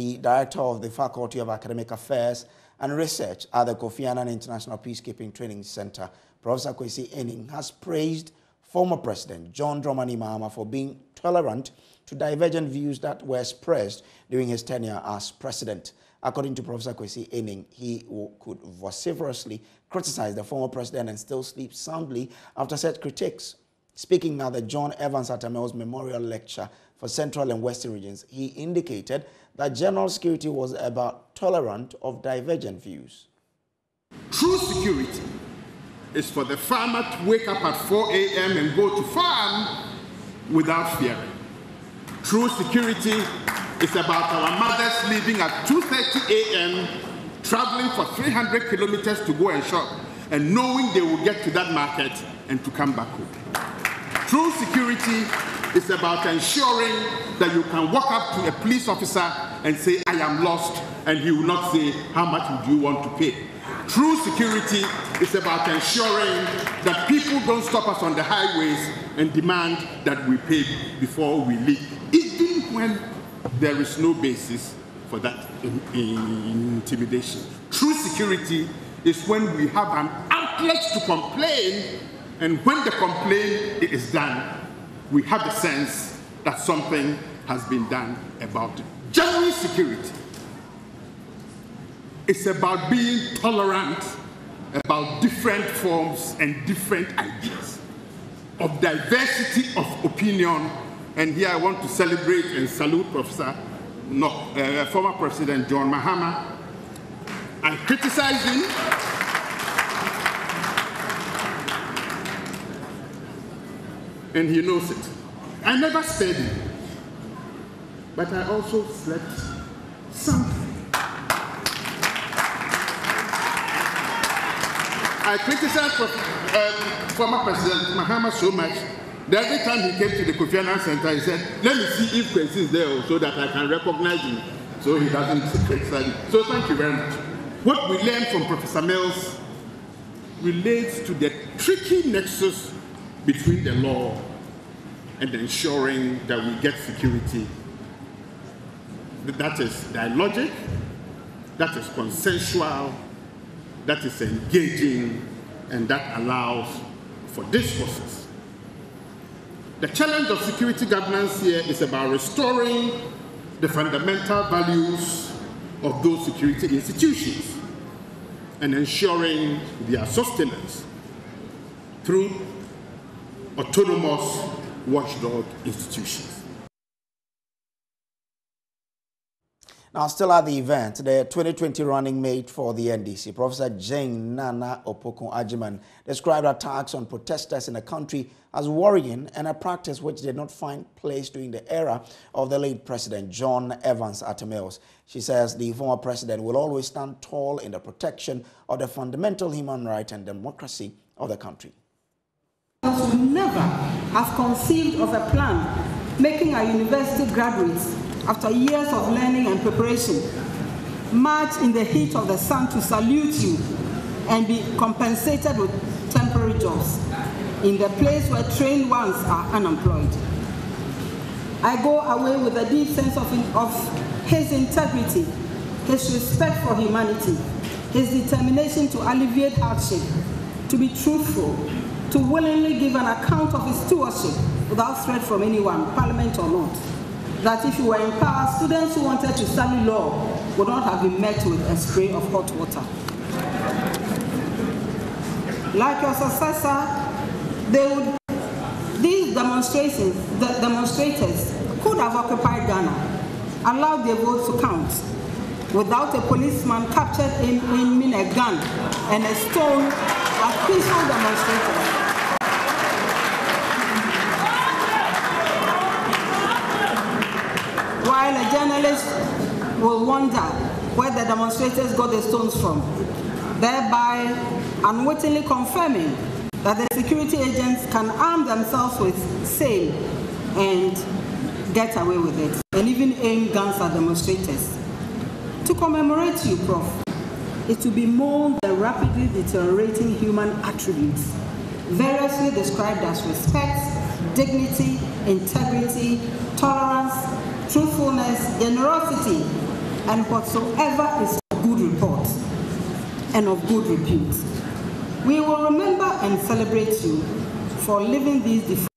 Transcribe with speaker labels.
Speaker 1: the Director of the Faculty of Academic Affairs and Research at the Kofi Annan International Peacekeeping Training Center, Prof. Aning, has praised former President John Dramani Mahama for being tolerant to divergent views that were expressed during his tenure as president. According to Prof. Aning, he could vociferously criticize the former president and still sleep soundly after such critiques. Speaking at the John Evans Atamel's Memorial Lecture for Central and Western Regions, he indicated that general security was about tolerant of divergent views.
Speaker 2: True security is for the farmer to wake up at 4 a.m. and go to farm without fearing. True security is about our mothers leaving at 2:30 a.m., traveling for 300 kilometers to go and shop, and knowing they will get to that market and to come back home. True security is about ensuring that you can walk up to a police officer and say, "I am lost," and he will not say, "How much would you want to pay?" True security is about ensuring that people don't stop us on the highways and demand that we pay before we leave, even when there is no basis for that intimidation. True security is when we have an outlet to complain, and when the complaint is done, we have the sense that something has been done about it. Genuine security is about being tolerant about different forms and different ideas, of diversity of opinion. And here I want to celebrate and salute former President John Mahama. I criticize him, and he knows it. I never spared him, but I also slept soundly. I criticized former President Mahama so much that every time he came to the Kofi Annan Center, he said, "Let me see if Kwesi is there so that I can recognize him," so he doesn't criticize me. So thank you very much. What we learned from Professor Mills relates to the tricky nexus between the law and ensuring that we get security. That is dialogic, that is consensual, that is engaging, and that allows for discourses. The challenge of security governance here is about restoring the fundamental values of those security institutions and ensuring their sustenance through autonomous watchdog institutions.
Speaker 1: Now, still at the event, the 2020 running mate for the NDC, Professor Jane Nana Opokun Ajiman, described attacks on protesters in the country as worrying and a practice which did not find place during the era of the late President John Evans Atta Mills. She says the former president will always stand tall in the protection of the fundamental human rights and democracy of the country.
Speaker 3: We would never have conceived of a plan making our university graduates, after years of learning and preparation, march in the heat of the sun to salute you and be compensated with temporary jobs in the place where trained ones are unemployed. I go away with a deep sense of his integrity, his respect for humanity, his determination to alleviate hardship, to be truthful, to willingly give an account of his stewardship without threat from anyone, parliament or not. That if you were in power, students who wanted to study law would not have been met with a spray of hot water. Like your successor, these demonstrators could have occupied Ghana, allowed their votes to count, without a policeman captured aiming a gun and a stone at peaceful demonstrators. While a journalist will wonder where the demonstrators got the stones from, thereby unwittingly confirming that the security agents can arm themselves with same and get away with it, and even aim guns at demonstrators. To commemorate you, Prof, is to bemoan the rapidly deteriorating human attributes, variously described as respect, dignity, integrity, tolerance, truthfulness, generosity, and whatsoever is of good report and of good repute. We will remember and celebrate you for living these